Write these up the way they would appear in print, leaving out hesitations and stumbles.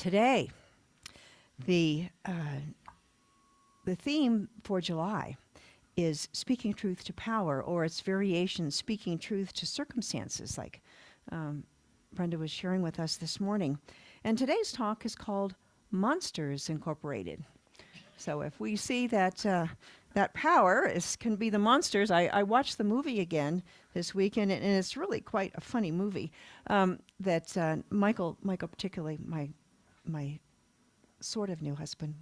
Today, the the theme for July is speaking truth to power, or its variation, speaking truth to circumstances, like Brenda was sharing with us this morning. And today's talk is called Monsters Incorporated. So if we see that that power can be the monsters, I watched the movie again this weekend, and it's really quite a funny movie. That Michael, particularly my sort of new husband.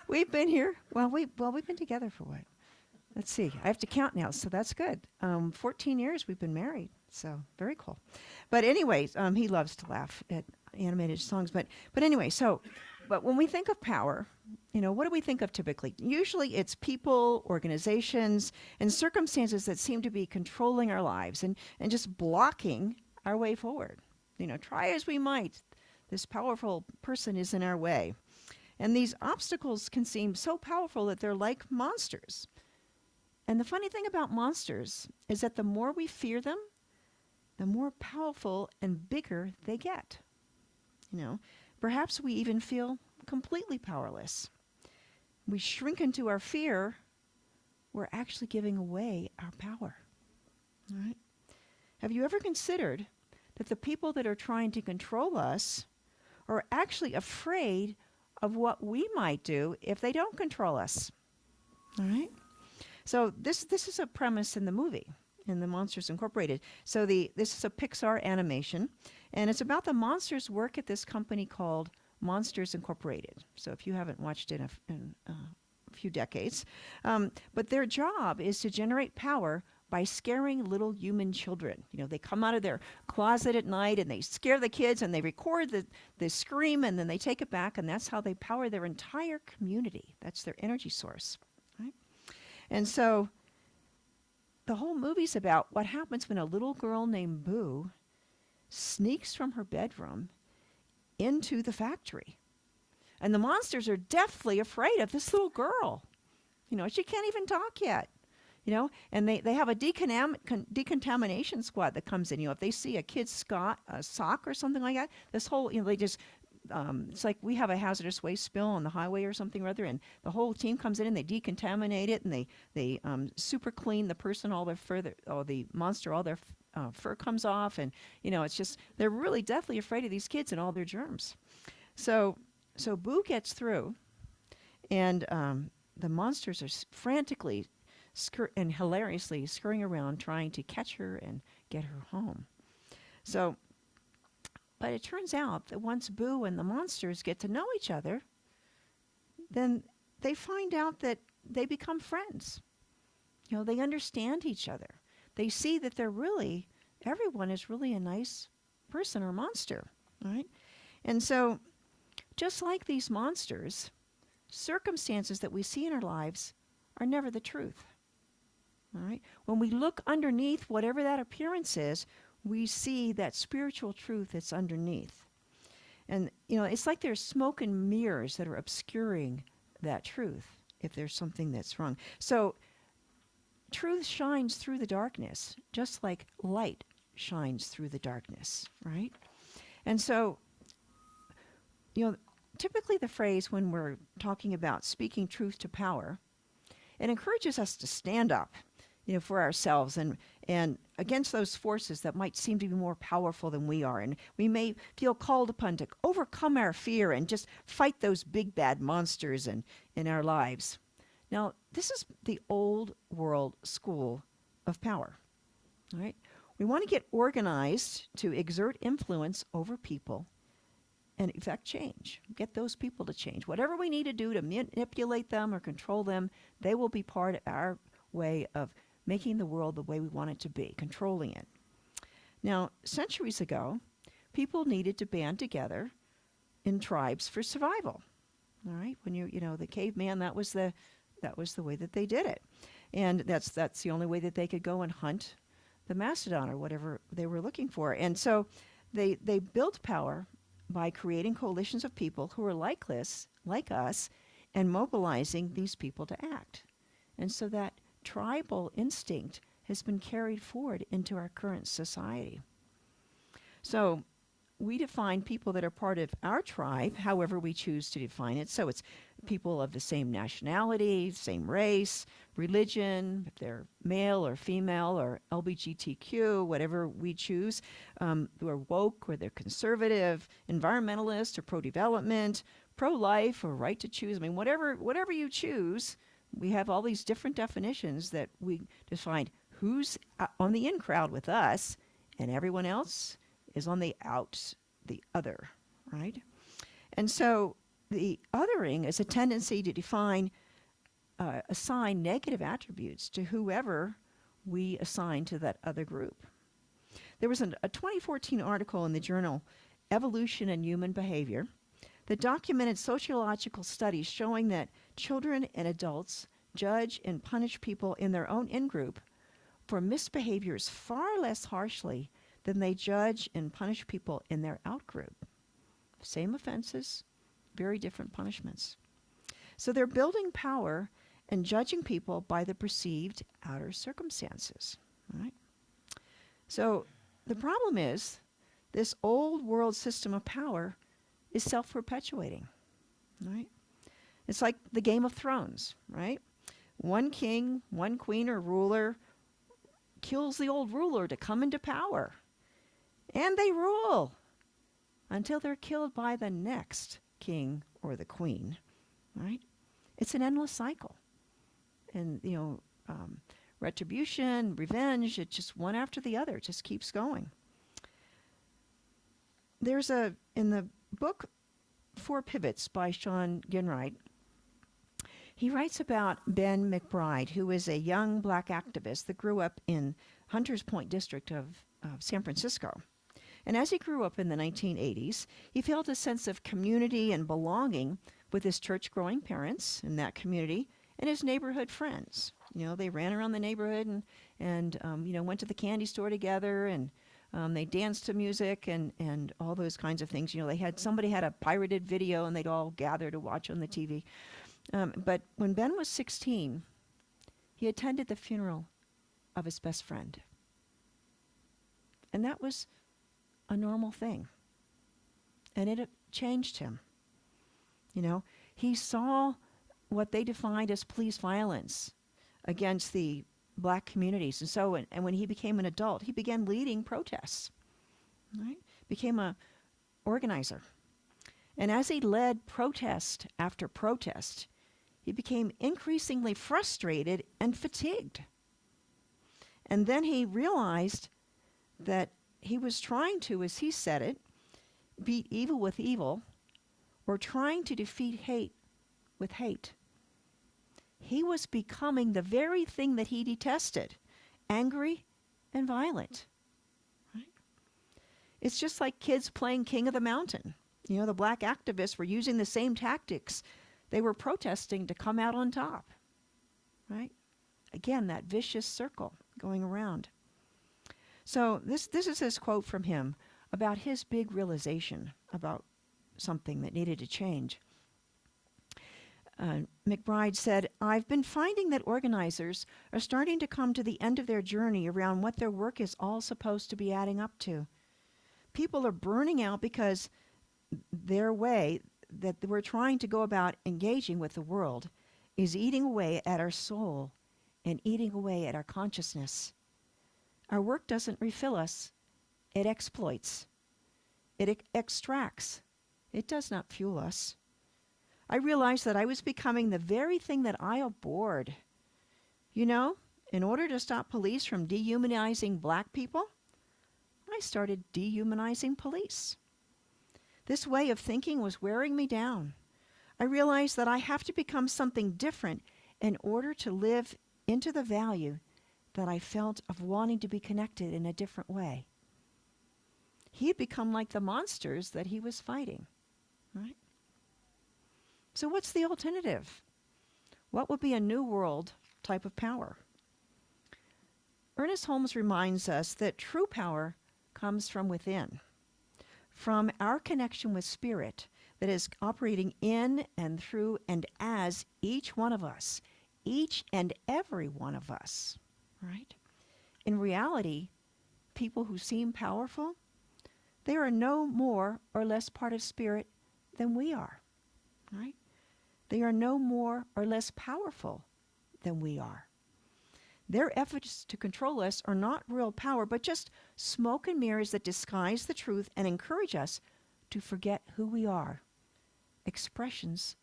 We've been here. We've been together for what? Let's see. I have to count now, so that's good. 14 years we've been married, so very cool. But anyways, he loves to laugh at animated songs. But anyway, but when we think of power, what do we think of typically? Usually it's people, organizations, and circumstances that seem to be controlling our lives and just blocking our way forward. Try as we might, this powerful person is in our way. And these obstacles can seem so powerful that they're like monsters. And the funny thing about monsters is that the more we fear them, the more powerful and bigger they get. Perhaps we even feel completely powerless. We shrink into our fear, we're actually giving away our power. All right? Have you ever considered that the people that are trying to control us are actually afraid of what we might do if they don't control us? All right? So this is a premise in the movie, in the Monsters Incorporated. So this is a Pixar animation, and it's about the monsters work at this company called Monsters Incorporated. So if you haven't watched it in a few decades, but their job is to generate power by scaring little human children. They come out of their closet at night and they scare the kids and they record the scream, and then they take it back, and that's how they power their entire community. That's their energy source. Right? And so the whole movie's about what happens when a little girl named Boo sneaks from her bedroom into the factory. And the monsters are deathly afraid of this little girl. She can't even talk yet. And they have a decontamination squad that comes in. If they see a kid's sock or something like that, this whole, they just, it's like we have a hazardous waste spill on the highway or something or other, and the whole team comes in and they decontaminate it, and they super clean the person, all their fur, or the monster, all their fur comes off, and it's just, they're really deathly afraid of these kids and all their germs. So Boo gets through, and the monsters are frantically and hilariously scurrying around trying to catch her and get her home. But it turns out that once Boo and the monsters get to know each other, then they find out that they become friends. They understand each other. They see that everyone is really a nice person or monster, right? And so, just like these monsters, circumstances that we see in our lives are never the truth. All right? When we look underneath whatever that appearance is, we see that spiritual truth that's underneath. And, it's like there's smoke and mirrors that are obscuring that truth if there's something that's wrong. So truth shines through the darkness, just like light shines through the darkness, right? And so, typically the phrase when we're talking about speaking truth to power, it encourages us to stand up, for ourselves and against those forces that might seem to be more powerful than we are. And we may feel called upon to overcome our fear and just fight those big bad monsters in our lives. Now, this is the old world school of power. All right? We want to get organized to exert influence over people and effect change. Get those people to change. Whatever we need to do to manipulate them or control them, they will be part of our way of making the world the way we want it to be, controlling it. Now, centuries ago, people needed to band together in tribes for survival. All right? When the caveman, that was the way that they did it. And that's the only way that they could go and hunt the mastodon or whatever they were looking for. And so they built power by creating coalitions of people who were like us, and mobilizing these people to act. And so that tribal instinct has been carried forward into our current society. So we define people that are part of our tribe, however we choose to define it. So it's people of the same nationality, same race, religion, if they're male or female or LGBTQ, whatever we choose, who are woke or they're conservative, environmentalist or pro-development, pro-life or right to choose. I mean, whatever you choose, we have all these different definitions that we define who's on the in crowd with us and everyone else is on the out, the other, right? And so the othering is a tendency to assign negative attributes to whoever we assign to that other group. There was a 2014 article in the journal Evolution and Human Behavior that documented sociological studies showing that children and adults judge and punish people in their own in-group for misbehaviors far less harshly than they judge and punish people in their out-group. Same offenses, very different punishments. So they're building power and judging people by the perceived outer circumstances, right? So the problem is this old world system of power is self-perpetuating, right? It's like the Game of Thrones, right? One king, one queen or ruler kills the old ruler to come into power. And they rule until they're killed by the next king or the queen, right? It's an endless cycle. And, retribution, revenge, it's just one after the other. It just keeps going. In the book Four Pivots by Sean Ginwright, he writes about Ben McBride, who is a young black activist that grew up in Hunters Point district of San Francisco. And as he grew up in the 1980s, he felt a sense of community and belonging with his church-growing parents in that community and his neighborhood friends. They ran around the neighborhood and went to the candy store together, and they danced to music and all those kinds of things. Somebody had a pirated video, and they'd all gather to watch on the TV. But when Ben was 16, he attended the funeral of his best friend. And that was a normal thing. And it changed him. He saw what they defined as police violence against the black communities. And when he became an adult, he began leading protests, right? Became a organizer. And as he led protest after protest, he became increasingly frustrated and fatigued. And then he realized that he was trying to, as he said it, beat evil with evil, or trying to defeat hate with hate. He was becoming the very thing that he detested, angry and violent. Right? It's just like kids playing King of the Mountain. The black activists were using the same tactics. They were protesting to come out on top. Right? Again, that vicious circle going around. So this is this quote from him about his big realization about something that needed to change. McBride said, "I've been finding that organizers are starting to come to the end of their journey around what their work is all supposed to be adding up to. People are burning out because their way that we're trying to go about engaging with the world is eating away at our soul and eating away at our consciousness. Our work doesn't refill us. It exploits. It extracts. It does not fuel us. I realized that I was becoming the very thing that I abhorred. In order to stop police from dehumanizing black people, I started dehumanizing police. This way of thinking was wearing me down. I realized that I have to become something different in order to live into the value that I felt of wanting to be connected in a different way." He had become like the monsters that he was fighting, right? So what's the alternative? What would be a new world type of power? Ernest Holmes reminds us that true power comes from within, from our connection with spirit that is operating in and through and as each one of us, each and every one of us, right? In reality, people who seem powerful, They are no more or less part of spirit than we are, right? They are no more or less powerful than we are. Their efforts to control us are not real power, but just smoke and mirrors that disguise the truth and encourage us to forget who we are, expressions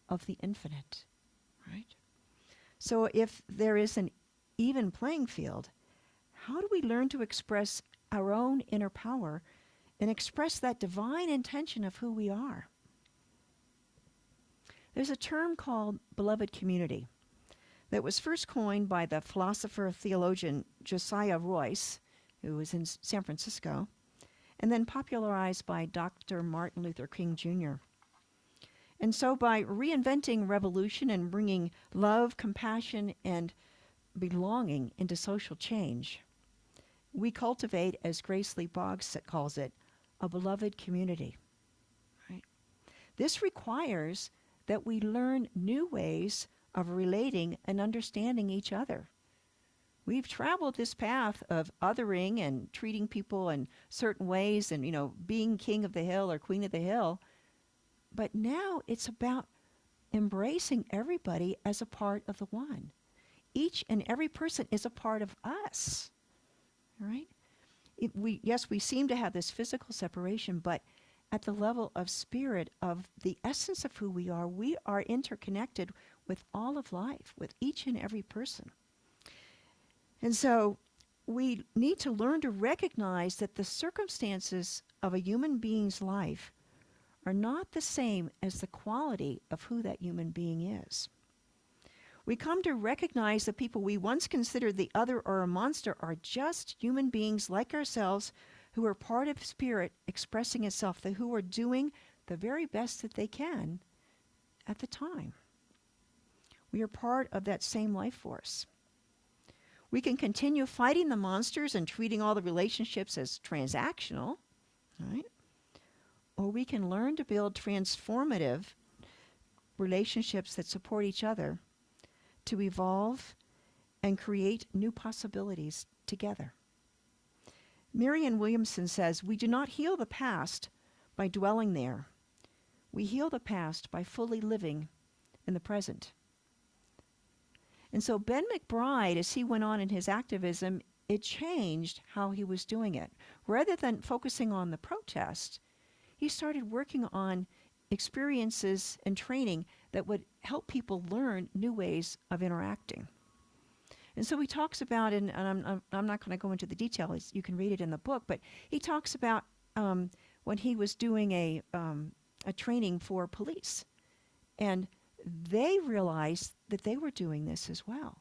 of the infinite, right? So if there is an even playing field, how do we learn to express our own inner power and express that divine intention of who we are? There's a term called beloved community that was first coined by the philosopher theologian Josiah Royce, who was in San Francisco, and then popularized by Dr. Martin Luther King Jr. And so by reinventing revolution and bringing love, compassion, and belonging into social change, we cultivate, as Grace Lee Boggs calls it, a beloved community. Right? This requires that we learn new ways of relating and understanding each other. We've traveled this path of othering and treating people in certain ways and, being king of the hill or queen of the hill. But now it's about embracing everybody as a part of the one. Each and every person is a part of us, right? Yes, we seem to have this physical separation, but at the level of spirit, of the essence of who we are interconnected with all of life, with each and every person. And so we need to learn to recognize that the circumstances of a human being's life are not the same as the quality of who that human being is. We come to recognize that people we once considered the other or a monster are just human beings like ourselves who are part of spirit expressing itself, who are doing the very best that they can at the time. We are part of that same life force. We can continue fighting the monsters and treating all the relationships as transactional, right? Or we can learn to build transformative relationships that support each other to evolve and create new possibilities together. Marianne Williamson says, "We do not heal the past by dwelling there. We heal the past by fully living in the present." And so Ben McBride, as he went on in his activism, it changed how he was doing it. Rather than focusing on the protest, he started working on experiences and training that would help people learn new ways of interacting. And so he talks about, and I'm not going to go into the details, you can read it in the book, but he talks about when he was doing a training for police. And they realized that they were doing this as well.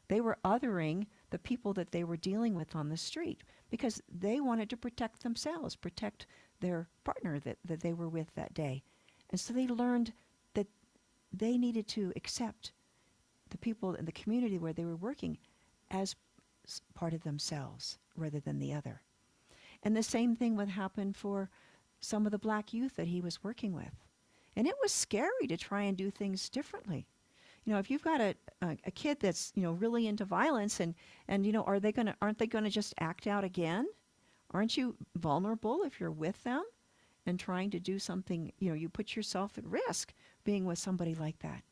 They were othering the people that they were dealing with on the street because they wanted to protect themselves, protect their partner that they were with that day. And so they learned that they needed to accept the people in the community where they were working as part of themselves rather than the other. And the same thing would happen for some of the black youth that he was working with. And it was scary to try and do things differently. If you've got a kid that's, really into violence and aren't they gonna just act out again? Aren't you vulnerable if you're with them and trying to do something, you put yourself at risk being with somebody like that.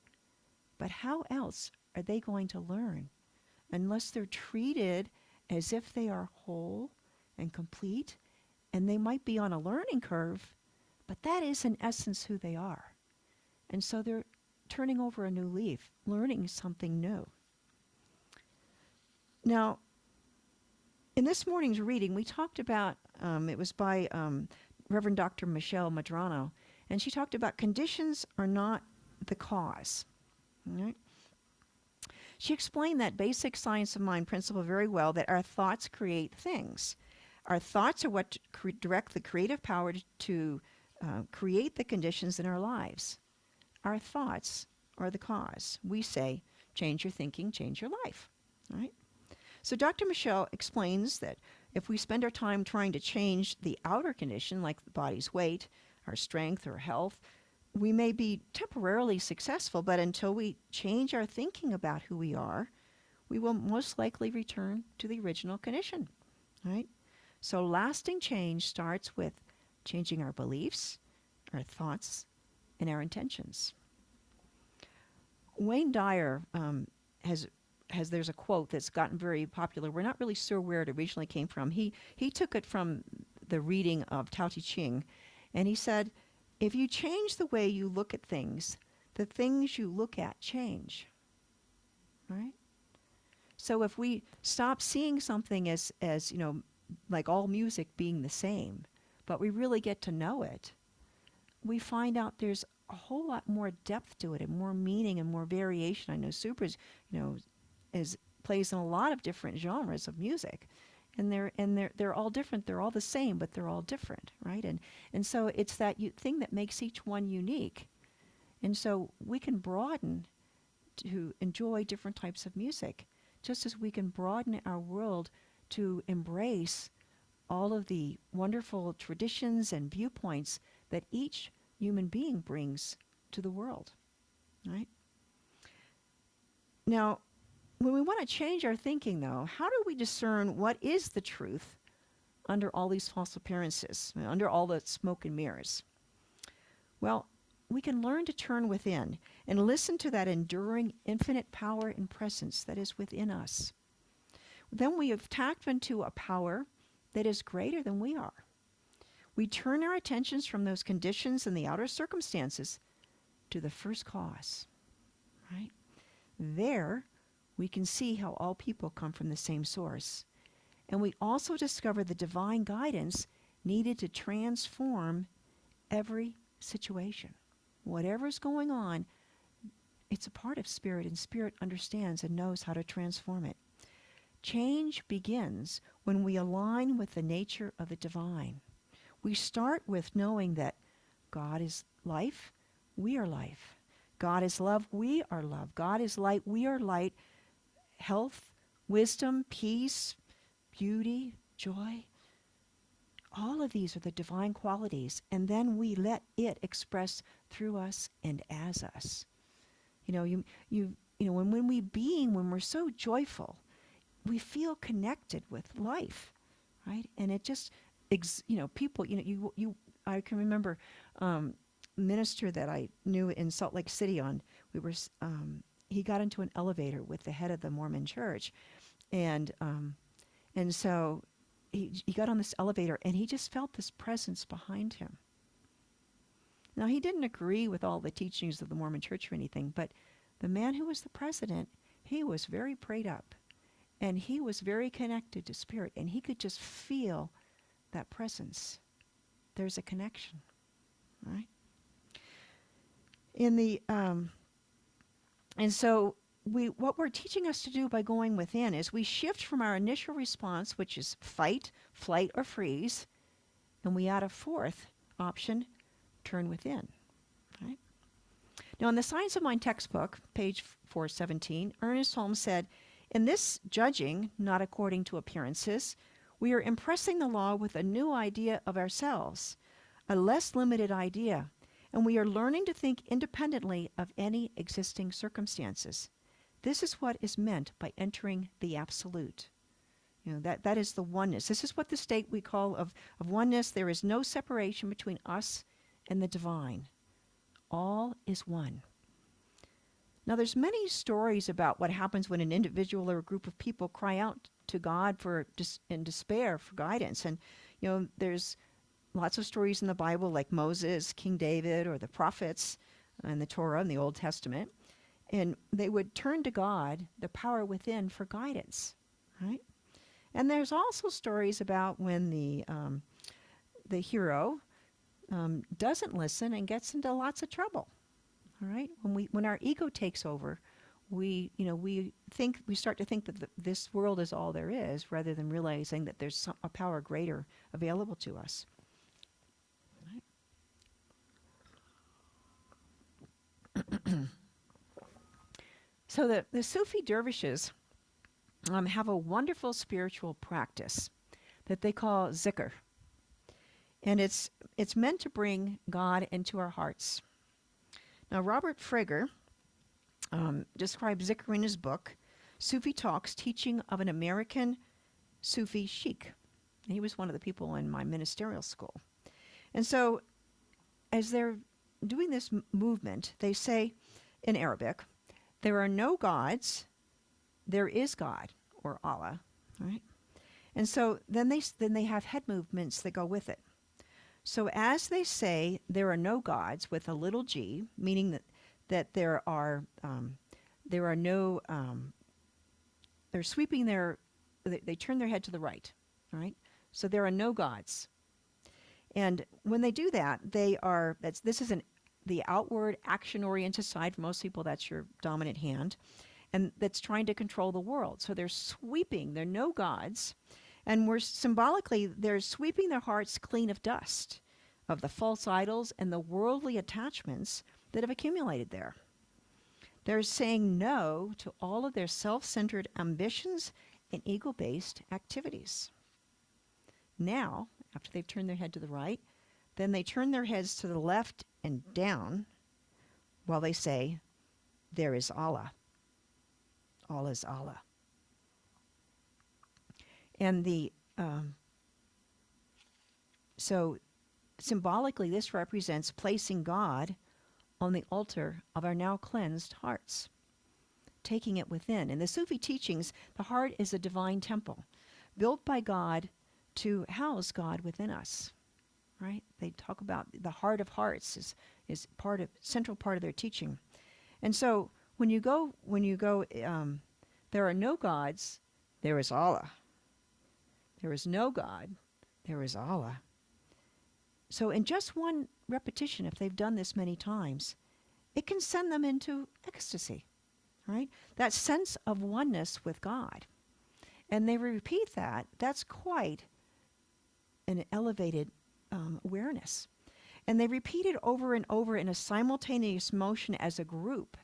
But how else are they going to learn unless they're treated as if they are whole and complete? And they might be on a learning curve, but that is in essence who they are. And so they're turning over a new leaf, learning something new. Now, in this morning's reading, we talked about, it was by Reverend Dr. Michelle Madrano, and she talked about conditions are not the cause. All right? She explained that basic science of mind principle very well, that our thoughts create things. Our thoughts are what direct the creative power to create the conditions in our lives. Our thoughts are the cause. We say, change your thinking, change your life. All right? So Dr. Michelle explains that if we spend our time trying to change the outer condition, like the body's weight, our strength, or health, we may be temporarily successful, but until we change our thinking about who we are, we will most likely return to the original condition. Right? So lasting change starts with changing our beliefs, our thoughts, and our intentions. Wayne Dyer has there's a quote that's gotten very popular. We're not really sure where it originally came from. He took it from the reading of Tao Te Ching, and he said, "If you change the way you look at things, the things you look at change." Right? So if we stop seeing something as like all music being the same, but we really get to know it, we find out there's a whole lot more depth to it and more meaning and more variation. I know Supers, is plays in a lot of different genres of music, and they're all different. They're all the same, but they're all different, right? And so it's that thing that makes each one unique, and so we can broaden to enjoy different types of music, just as we can broaden our world to embrace all of the wonderful traditions and viewpoints that each human being brings to the world, right? Now, when we want to change our thinking, though, how do we discern what is the truth under all these false appearances, under all the smoke and mirrors? Well, we can learn to turn within and listen to that enduring infinite power and presence that is within us. Then we have tapped into a power that is greater than we are. We turn our attentions from those conditions and the outer circumstances to the first cause, right? There, we can see how all people come from the same source. And we also discover the divine guidance needed to transform every situation. Whatever's going on, it's a part of Spirit, and Spirit understands and knows how to transform it. Change begins when we align with the nature of the divine. We start with knowing that God is life, we are life. God is love, we are love. God is light, we are light. Health, wisdom, peace, beauty, joy. All of these are the divine qualities, and then we let it express through us and as us. When we're so joyful, we feel connected with life, right? And it just, people, I can remember minister that I knew in Salt Lake City he got into an elevator with the head of the Mormon church, and so he got on this elevator and he just felt this presence behind him. Now, he didn't agree with all the teachings of the Mormon church or anything, but the man who was the president, he was very prayed up, and he was very connected to Spirit, and he could just feel that presence. There's a connection, right? And so what we're teaching us to do by going within is we shift from our initial response, which is fight, flight, or freeze, and we add a fourth option, turn within. Right? Now, in the Science of Mind textbook, page 417, Ernest Holmes said, "In this judging, not according to appearances, we are impressing the law with a new idea of ourselves, a less limited idea, and we are learning to think independently of any existing circumstances. This is what is meant by entering the absolute." That is the oneness. This is what the state we call of oneness. There is no separation between us and the divine. All is one. Now, there's many stories about what happens when an individual or a group of people cry out to God in despair for guidance. And, there's lots of stories in the Bible like Moses, King David, or the prophets and the Torah in the Old Testament. And they would turn to God, the power within, for guidance, right? And there's also stories about when the hero doesn't listen and gets into lots of trouble. All right, when our ego takes over, we start to think that this world is all there is, rather than realizing that there's a power greater available to us. Right? So the Sufi dervishes have a wonderful spiritual practice that they call zikr, and it's meant to bring God into our hearts. Now, Robert Frager describes zikr in his book, Sufi Talks, Teaching of an American Sufi Sheikh. He was one of the people in my ministerial school. And so as they're doing this movement, they say in Arabic, there are no gods, there is God, or Allah, right? And so then they have head movements that go with it. So as they say there are no gods with a little g, meaning that there are no they're sweeping they turn their head to the right, right? So there are no gods. And when they do that, this is the outward action-oriented side. For most people, that's your dominant hand. And that's trying to control the world. So they're sweeping, there are no gods. And they're sweeping their hearts clean of dust, of the false idols and the worldly attachments that have accumulated there. They're saying no to all of their self-centered ambitions and ego-based activities. Now, after they've turned their head to the right, then they turn their heads to the left and down while they say, there is Allah. All is Allah. And so symbolically, this represents placing God on the altar of our now cleansed hearts, taking it within. In the Sufi teachings, the heart is a divine temple built by God to house God within us, right? They talk about the heart of hearts is central part of their teaching. And so when you go, there are no gods, there is Allah. There is no God, there is Allah. So in just one repetition, if they've done this many times, it can send them into ecstasy, right? That sense of oneness with God. And they repeat that. That's quite an elevated awareness. And they repeat it over and over in a simultaneous motion as a group,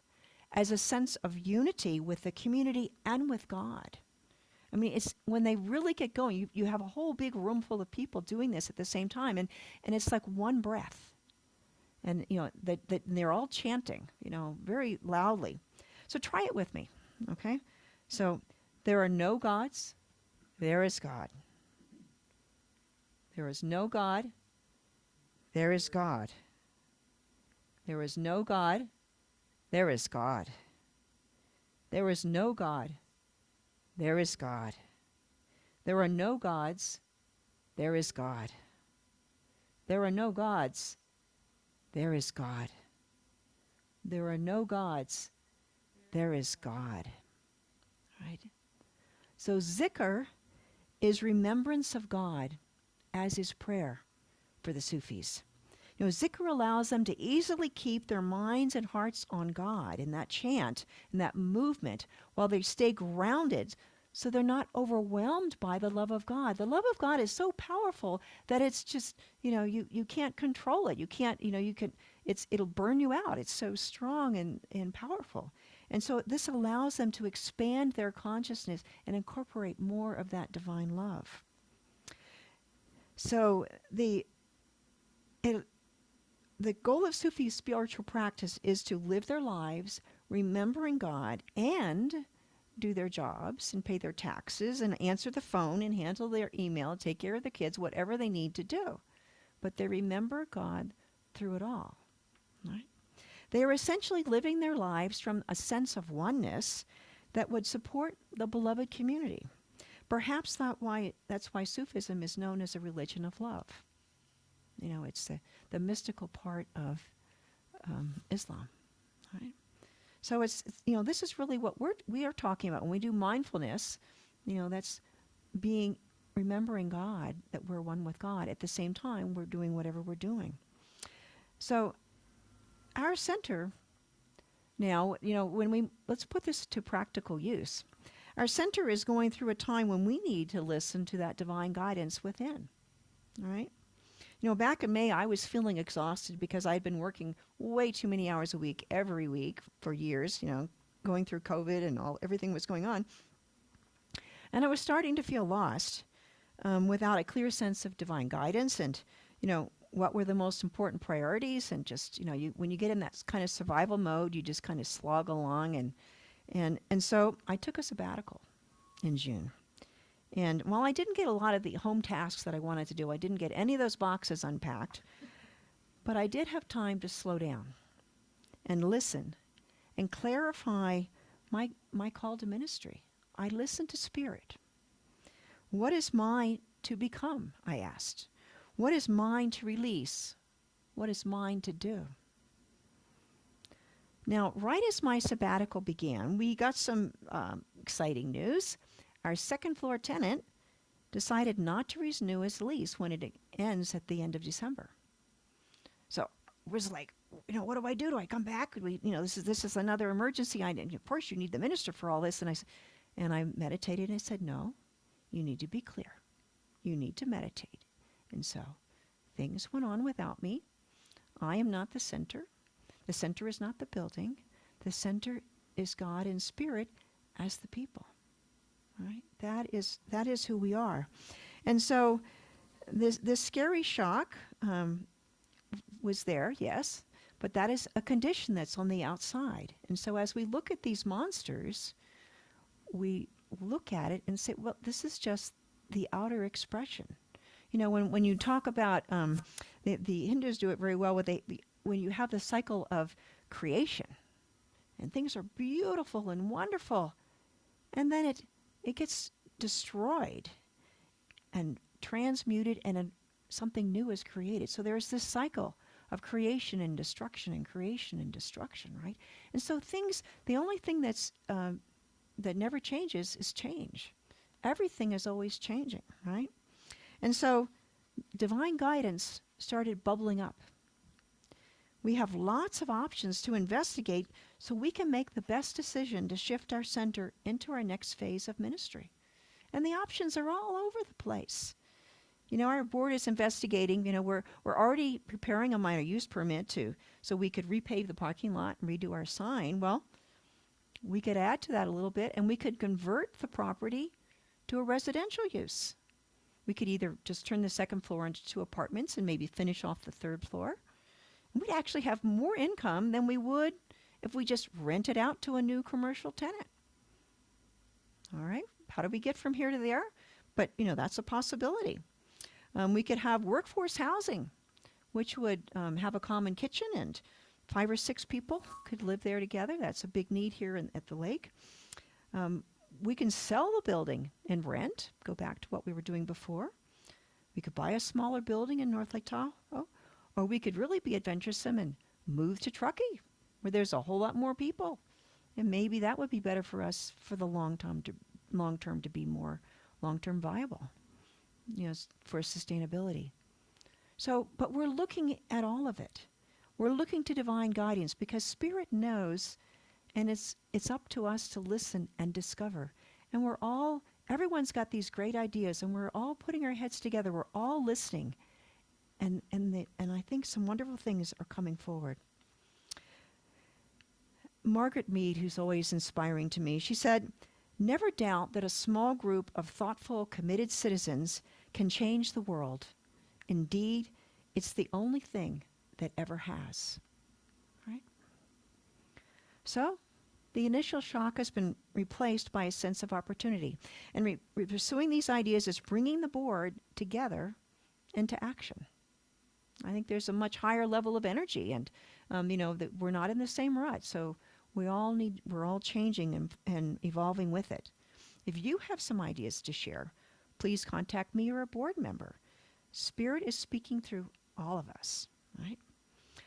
as a sense of unity with the community and with God. I mean, it's when they really get going, you have a whole big room full of people doing this at the same time, and it's like one breath. And, they're all chanting, very loudly. So try it with me, okay? So there are no gods, there is God. There is no God, there is God. There is no God, there is God. There is no God, there is God. There are no gods, there is God. There are no gods, there is God. There are no gods, there is God. Right? So zikr is remembrance of God, as is prayer for the Sufis. Zikr allows them to easily keep their minds and hearts on God in that chant, in that movement, while they stay grounded so they're not overwhelmed by the love of God. The love of God is so powerful that it's just, you can't control it. You can't, it'll burn you out. It's so strong and powerful. And so this allows them to expand their consciousness and incorporate more of that divine love. So the goal of Sufi spiritual practice is to live their lives remembering God and do their jobs and pay their taxes and answer the phone and handle their email, take care of the kids, whatever they need to do. But they remember God through it all. Right? They are essentially living their lives from a sense of oneness that would support the beloved community. Perhaps that's why Sufism is known as a religion of love. It's the mystical part of Islam, right? So it's this is really what we are talking about when we do mindfulness. That's remembering God, that we're one with God. At the same time, we're doing whatever we're doing. So our center now, let's put this to practical use. Our center is going through a time when we need to listen to that divine guidance within, all right? Back in May, I was feeling exhausted because I'd been working way too many hours a week, every week for years, going through COVID and everything was going on. And I was starting to feel lost without a clear sense of divine guidance and, what were the most important priorities. And just, when you get in that kind of survival mode, you just kind of slog along. And so I took a sabbatical in June. And while I didn't get a lot of the home tasks that I wanted to do, I didn't get any of those boxes unpacked, but I did have time to slow down and listen and clarify my call to ministry. I listened to Spirit. What is mine to become? I asked. What is mine to release? What is mine to do? Now, right as my sabbatical began, we got some exciting news. Our second floor tenant decided not to renew his lease when it ends at the end of December. So it was like, what do I do? Do I come back? Could we, this is another emergency. Of course, you need the minister for all this. And I meditated and I said, no, you need to be clear. You need to meditate. And so things went on without me. I am not the center. The center is not the building. The center is God in spirit as the people. Right? That is who we are. And so this scary shock was there, yes, but that is a condition that's on the outside. And so as we look at these monsters, we look at it and say, well, this is just the outer expression. When you talk about, the Hindus do it very well, when you have the cycle of creation, and things are beautiful and wonderful, and then it gets destroyed and transmuted, and something new is created. So there's this cycle of creation and destruction, right? And so the only thing that never changes is change. Everything is always changing, right? And so divine guidance started bubbling up. We have lots of options to investigate so we can make the best decision to shift our center into our next phase of ministry. And the options are all over the place. Our board is investigating. We're already preparing a minor use permit so we could repave the parking lot and redo our sign. Well, we could add to that a little bit, and we could convert the property to a residential use. We could either just turn the second floor into 2 apartments and maybe finish off the third floor. And we'd actually have more income than we would if we just rented out to a new commercial tenant. All right, how do we get from here to there? But, that's a possibility. We could have workforce housing, which would have a common kitchen, and 5 or 6 people could live there together. That's a big need here at the lake. We can sell the building and rent, go back to what we were doing before. We could buy a smaller building in North Lake Tahoe, or we could really be adventuresome and move to Truckee, where there's a whole lot more people. And maybe that would be better for us for the long term to be more long-term viable, for sustainability. So, but we're looking at all of it. We're looking to divine guidance because Spirit knows, and it's up to us to listen and discover. And everyone's got these great ideas, and we're all putting our heads together. We're all listening, and I think some wonderful things are coming forward. Margaret Mead, who's always inspiring to me, she said, "Never doubt that a small group of thoughtful, committed citizens can change the world. Indeed, it's the only thing that ever has." Right? So, the initial shock has been replaced by a sense of opportunity. And pursuing these ideas is bringing the board together into action. I think there's a much higher level of energy, and that we're not in the same rut. So we're all changing and evolving with it. If you have some ideas to share, please contact me or a board member. Spirit is speaking through all of us, right?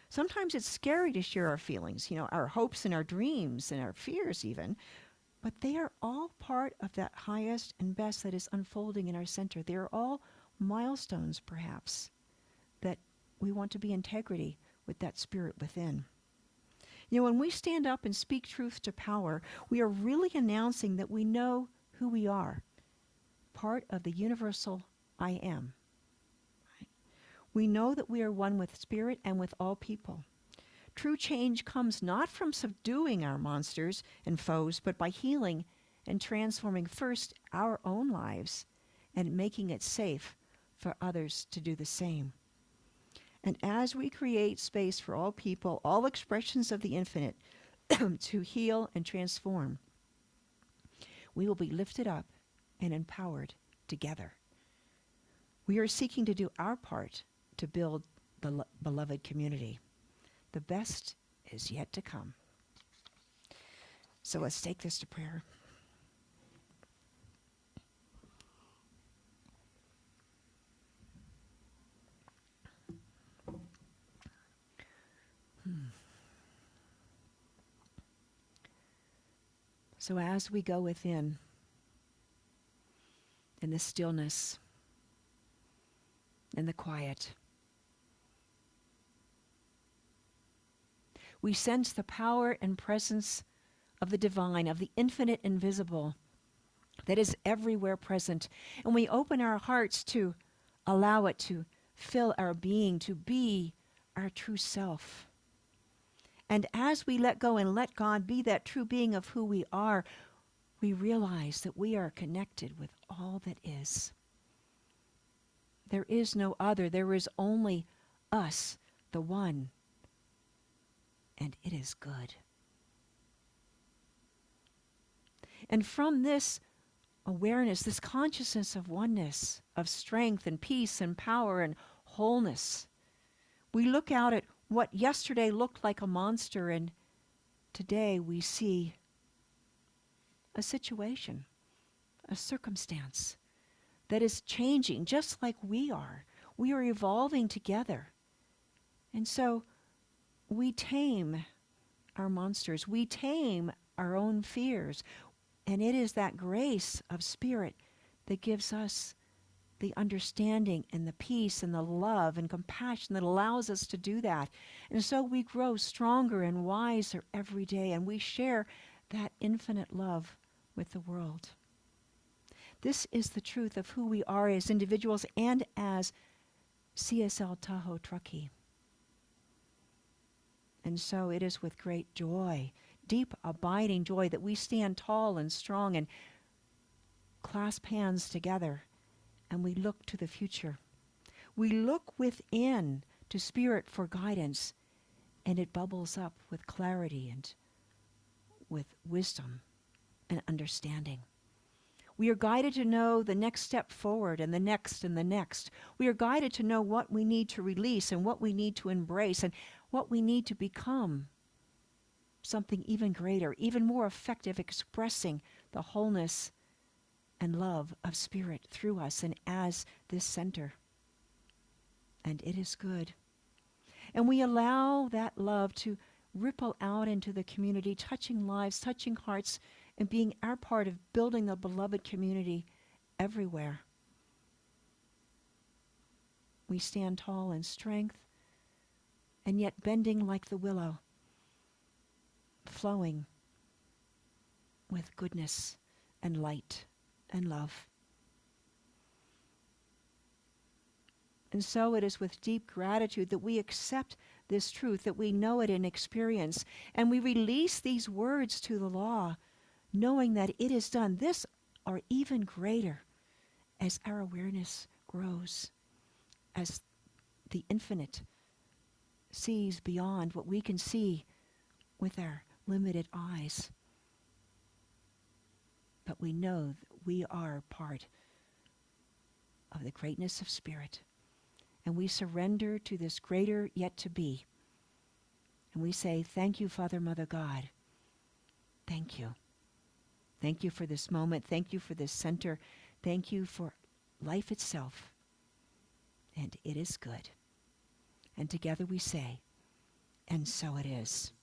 Sometimes it's scary to share our feelings, our hopes and our dreams and our fears even, but they are all part of that highest and best that is unfolding in our center. They are all milestones, perhaps, that we want to be integrity with that spirit within. When we stand up and speak truth to power, we are really announcing that we know who we are, part of the universal I am. Right? We know that we are one with spirit and with all people. True change comes not from subduing our monsters and foes, but by healing and transforming first our own lives and making it safe for others to do the same. And as we create space for all people, all expressions of the infinite to heal and transform, we will be lifted up and empowered together. We are seeking to do our part to build the beloved community. The best is yet to come. So let's take this to prayer. So as we go within, in the stillness, in the quiet, we sense the power and presence of the divine, of the infinite invisible that is everywhere present. And we open our hearts to allow it to fill our being, to be our true self. And as we let go and let God be that true being of who we are, we realize that we are connected with all that is. There is no other. There is only us, the one. And it is good. And from this awareness, this consciousness of oneness, of strength and peace and power and wholeness, we look out at what yesterday looked like a monster, and today we see a situation, a circumstance that is changing just like we are. We are evolving together. And so we tame our monsters. We tame our own fears. And it is that grace of spirit that gives us the understanding and the peace and the love and compassion that allows us to do that. And so we grow stronger and wiser every day, and we share that infinite love with the world. This is the truth of who we are as individuals and as CSL Tahoe-Truckee. And so it is with great joy, deep, abiding joy, that we stand tall and strong and clasp hands together, and we look to the future. We look within to Spirit for guidance, and it bubbles up with clarity and with wisdom and understanding. We are guided to know the next step forward and the next and the next. We are guided to know what we need to release and what we need to embrace and what we need to become something even greater, even more effective, expressing the wholeness and love of Spirit through us and as this center. And it is good. And we allow that love to ripple out into the community, touching lives, touching hearts, and being our part of building the beloved community everywhere. We stand tall in strength, and yet bending like the willow, flowing with goodness and light and love. And so it is with deep gratitude that we accept this truth, that we know it in experience, and we release these words to the law, knowing that it is done. This or even greater as our awareness grows, as the infinite sees beyond what we can see with our limited eyes. But we know that we are part of the greatness of Spirit. And we surrender to this greater yet to be. And we say, thank you, Father, Mother, God. Thank you. Thank you for this moment. Thank you for this center. Thank you for life itself. And it is good. And together we say, and so it is.